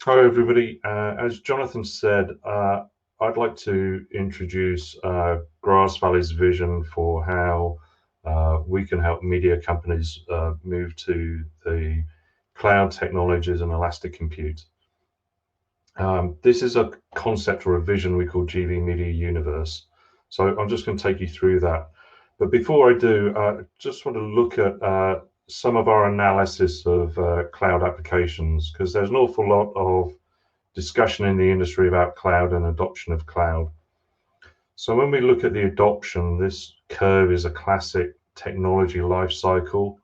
Hello, everybody. As Jonathan said, I'd like to introduce Grass Valley's vision for how we can help media companies move to the cloud technologies and elastic compute. This is a concept or a vision we call GV Media Universe. So I'm just going to take you through that. But before I do, I just want to look at some of our analysis of cloud applications, because there's an awful lot of discussion in the industry about cloud and adoption of cloud. So when we look at the adoption, this curve is a classic technology life cycle.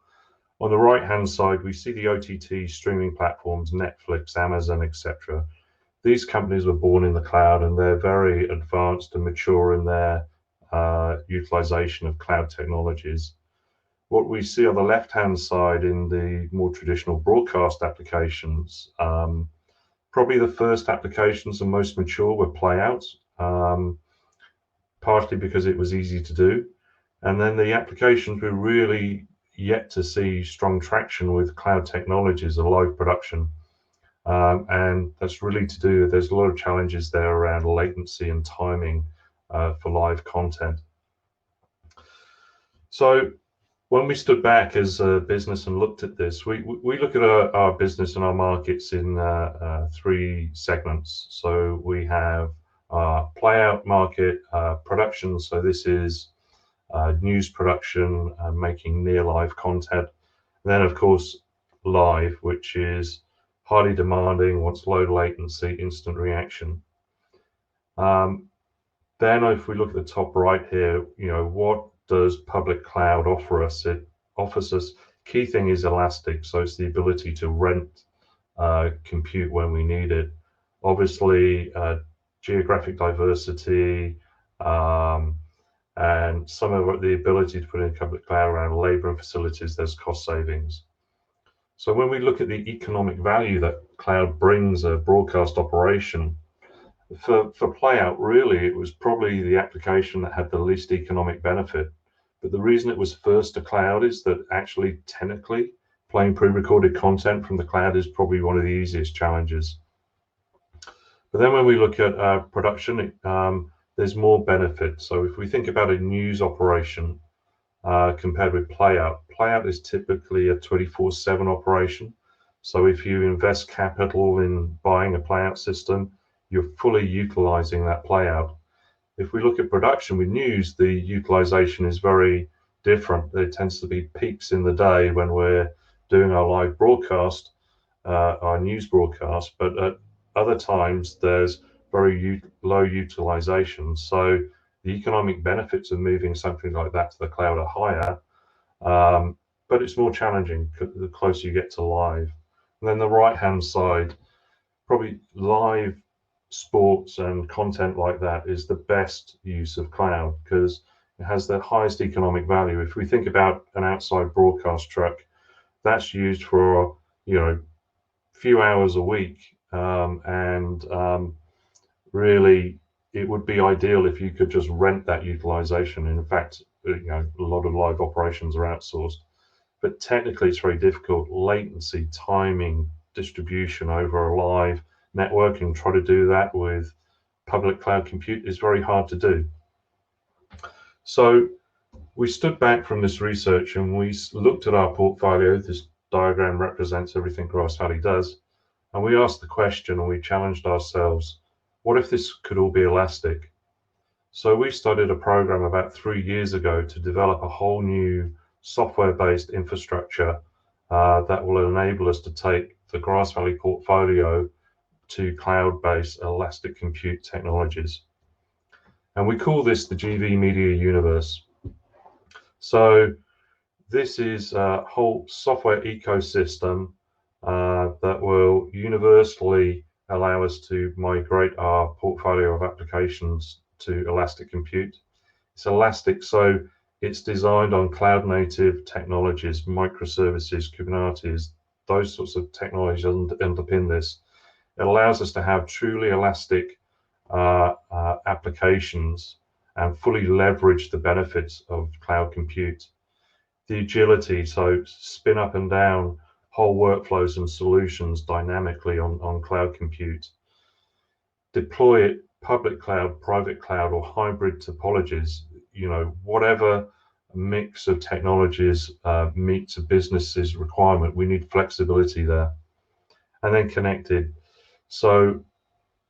On the right hand side, we see the OTT streaming platforms, Netflix, Amazon, etc. These companies were born in the cloud, and they're very advanced and mature in their utilization of cloud technologies. What we see on the left-hand side in the more traditional broadcast applications, probably the first applications and most mature were playouts, partly because it was easy to do. And then the applications we're really yet to see strong traction with cloud technologies are live production. And that's really to do, there's a lot of challenges there around latency and timing for live content. So when we stood back as a business and looked at this, we look at our business and our markets in three segments. So we have playout market, production. So this is news production, making near live content. And then of course, live, which is highly demanding, wants low latency, instant reaction. Then if we look at the top right here, what does public cloud offer us? It offers us, key thing is elastic, so it's the ability to rent compute when we need it. Obviously, geographic diversity, and some of the ability to put in public cloud around labor and facilities, there's cost savings. So when we look at the economic value that cloud brings a broadcast operation, for playout, really, it was probably the application that had the least economic benefit. But the reason it was first to cloud is that actually, technically, playing pre-recorded content from the cloud is probably one of the easiest challenges. But then when we look at production, there's more benefit. So if we think about a news operation compared with playout is typically a 24/7 operation. So if you invest capital in buying a playout system, you're fully utilizing that playout. If we look at production with news, the utilization is very different. There tends to be peaks in the day when we're doing our live broadcast, our news broadcast, but at other times there's very low utilization. So the economic benefits of moving something like that to the cloud are higher, but it's more challenging the closer you get to live. And then the right-hand side, probably live sports and content like that is the best use of cloud because it has the highest economic value. If we think about an outside broadcast truck, that's used for few hours a week, and really it would be ideal if you could just rent that utilization. In fact, a lot of live operations are outsourced, but technically it's very difficult. Latency, timing, distribution over a live network, and try to do that with public cloud compute is very hard to do. So we stood back from this research and we looked at our portfolio. This diagram represents everything Grass Valley does. And we asked the question and we challenged ourselves, what if this could all be elastic? So we started a program about 3 years ago to develop a whole new software-based infrastructure that will enable us to take the Grass Valley portfolio to cloud-based elastic compute technologies. And we call this the GV Media Universe. So this is a whole software ecosystem that will universally allow us to migrate our portfolio of applications to elastic compute. It's elastic, so it's designed on cloud-native technologies, microservices, Kubernetes, those sorts of technologies underpin this. It allows us to have truly elastic applications and fully leverage the benefits of cloud compute. The agility, so spin up and down whole workflows and solutions dynamically on cloud compute. Deploy it public cloud, private cloud, or hybrid topologies, whatever mix of technologies meets a business's requirement. We need flexibility there. And then connected. So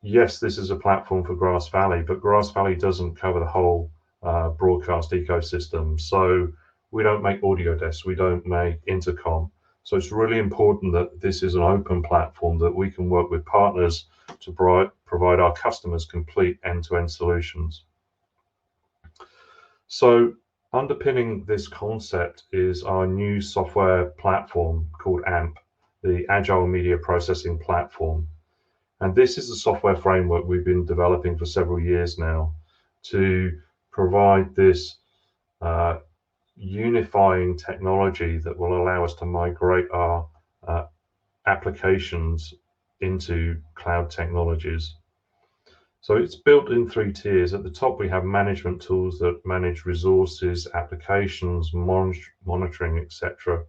yes, this is a platform for Grass Valley, but Grass Valley doesn't cover the whole broadcast ecosystem. So we don't make audio desks, we don't make intercom. So it's really important that this is an open platform that we can work with partners to provide our customers complete end-to-end solutions. So underpinning this concept is our new software platform called AMP, the Agile Media Processing Platform. And this is a software framework we've been developing for several years now to provide this unifying technology that will allow us to migrate our applications into cloud technologies. So it's built in 3 tiers. At the top, we have management tools that manage resources, applications, monitoring, etc.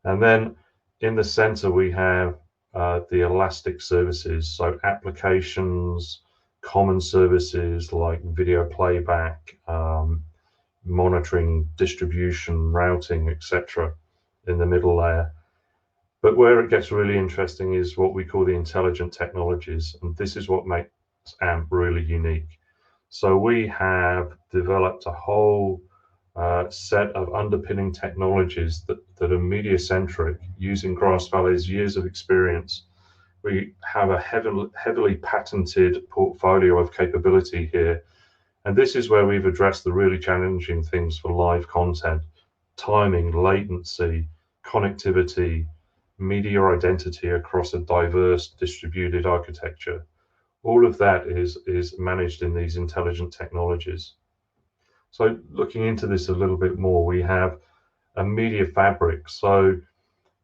And then in the center, we have the elastic services, so applications, common services like video playback, monitoring, distribution, routing, etc. in the middle layer. But where it gets really interesting is what we call the intelligent technologies, and this is what makes AMP really unique. So we have developed a whole set of underpinning technologies that are media-centric, using Grass Valley's years of experience. We have a heavily patented portfolio of capability here, and this is where we've addressed the really challenging things for live content: timing, latency, connectivity, media identity across a diverse distributed architecture. All of that is managed in these intelligent technologies. So looking into this a little bit more, we have a media fabric. So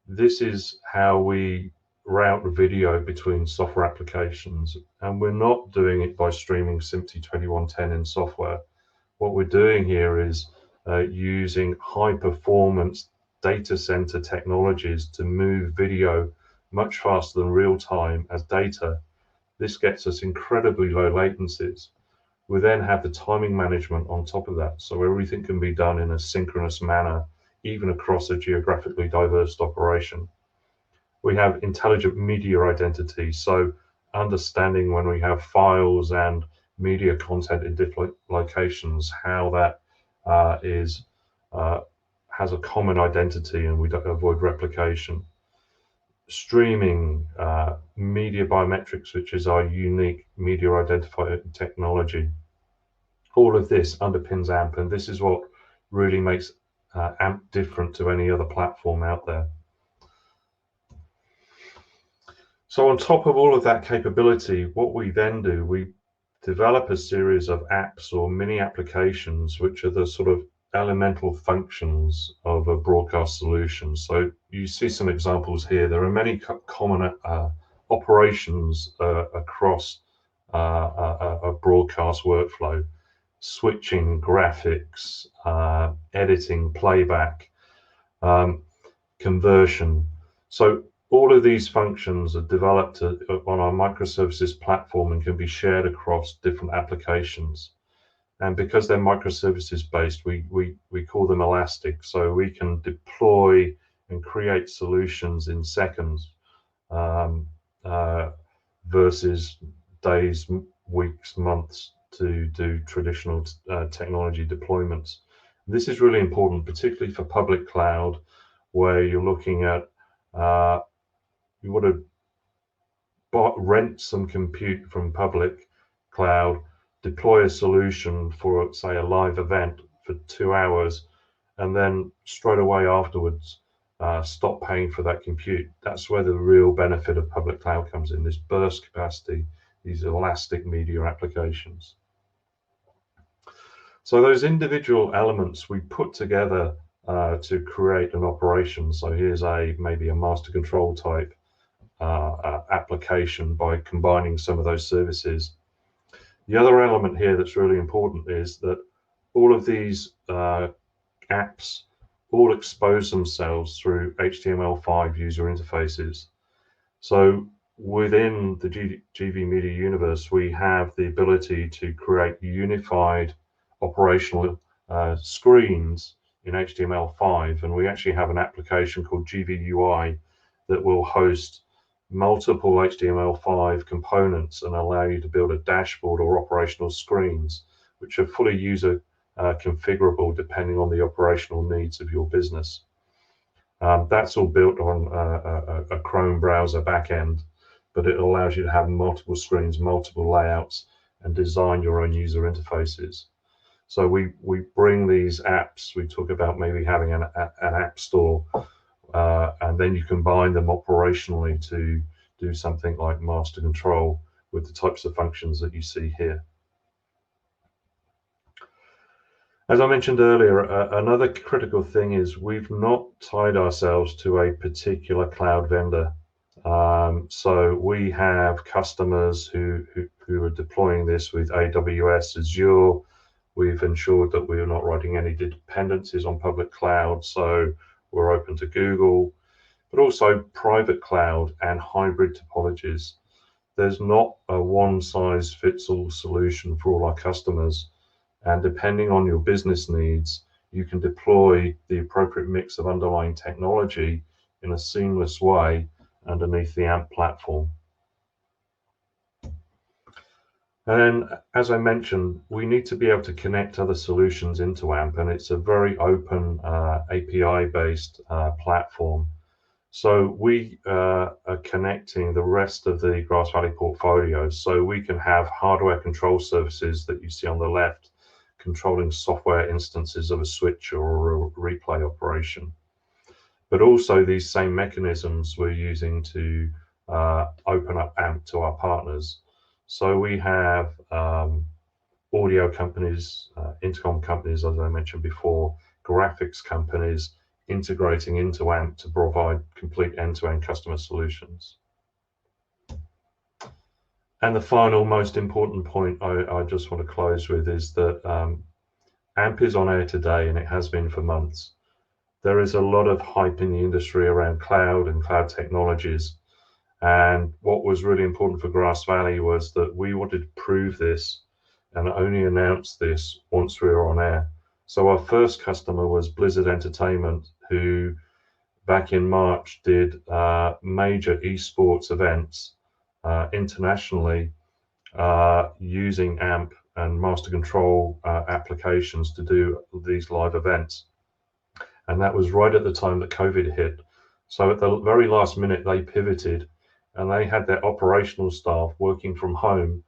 this is how we route video between software applications, and we're not doing it by streaming SMPTE 2110 in software. What we're doing here is using high performance data center technologies to move video much faster than real time as data. This gets us incredibly low latencies. We then have the timing management on top of that, so everything can be done in a synchronous manner, even across a geographically diverse operation. We have intelligent media identity, so understanding when we have files and media content in different locations, how that has a common identity and we don't avoid replication. Streaming, media biometrics, which is our unique media identifier technology. All of this underpins AMP, and this is what really makes AMP different to any other platform out there. So on top of all of that capability, what we then do, we develop a series of apps or mini applications, which are the sort of elemental functions of a broadcast solution. So you see some examples here. There are many common operations across a broadcast workflow: switching, graphics, editing, playback, conversion. So all of these functions are developed on our microservices platform and can be shared across different applications. And because they're microservices based, we call them elastic. So we can deploy and create solutions in seconds versus days, weeks, months to do traditional technology deployments. This is really important, particularly for public cloud, where you're looking at you want to rent some compute from public cloud, deploy a solution for, say, a live event for 2 hours, and then straight away afterwards stop paying for that compute. That's where the real benefit of public cloud comes in, this burst capacity, these elastic media applications. So those individual elements we put together to create an operation. So here's maybe a master control type application by combining some of those services. The other element here that's really important is that all of these apps all expose themselves through HTML5 user interfaces. So within the GV Media universe, we have the ability to create unified operational screens in HTML5, and we actually have an application called GVUI that will host multiple HTML5 components and allow you to build a dashboard or operational screens, which are fully user configurable depending on the operational needs of your business. That's all built on a Chrome browser backend, but it allows you to have multiple screens, multiple layouts, and design your own user interfaces. So we bring these apps, we talk about maybe having an app store, and then you combine them operationally to do something like master control with the types of functions that you see here. As I mentioned earlier, another critical thing is we've not tied ourselves to a particular cloud vendor. So we have customers who are deploying this with AWS, Azure. We've ensured that we are not writing any dependencies on public cloud, so we're open to Google, but also private cloud and hybrid topologies. There's not a one-size-fits-all solution for all our customers. And depending on your business needs, you can deploy the appropriate mix of underlying technology in a seamless way underneath the AMP platform. And as I mentioned, we need to be able to connect other solutions into AMP, and it's a very open API-based platform. So we are connecting the rest of the Grass Valley portfolio. So we can have hardware control services that you see on the left, controlling software instances of a switch or a replay operation. But also these same mechanisms we're using to open up AMP to our partners. So we have audio companies, intercom companies, as I mentioned before, graphics companies integrating into AMP to provide complete end-to-end customer solutions. And the final most important point I just want to close with is that AMP is on air today, and it has been for months. There is a lot of hype in the industry around cloud and cloud technologies. And what was really important for Grass Valley was that we wanted to prove this and only announce this once we were on air. So our first customer was Blizzard Entertainment, who back in March did major esports events internationally using AMP and master control applications to do these live events. And that was right at the time that COVID hit. So at the very last minute, they pivoted and they had their operational staff working from home.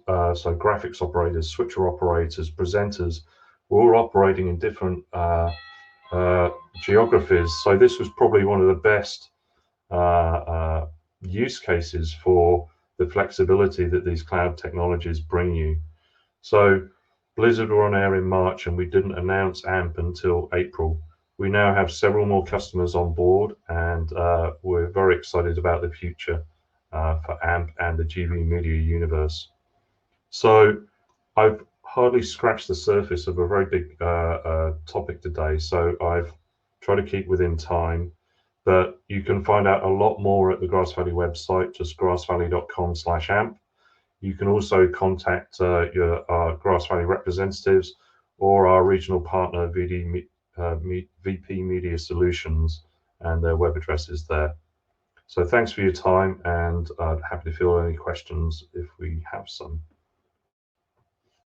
So graphics operators, switcher operators, presenters were all operating in different geographies. So this was probably one of the best use cases for the flexibility that these cloud technologies bring you. So Blizzard were on air in March, and we didn't announce AMP until April. We now have several more customers on board, and we're very excited about the future for AMP and the GV Media universe. So I've hardly scratched the surface of a very big topic today, so I've tried to keep within time. But you can find out a lot more at the Grass Valley website, just grassvalley.com/AMP. You can also contact our Grass Valley representatives or our regional partner, VP Media Solutions, and their web address is there. So thanks for your time, and I'm happy to field any questions if we have some.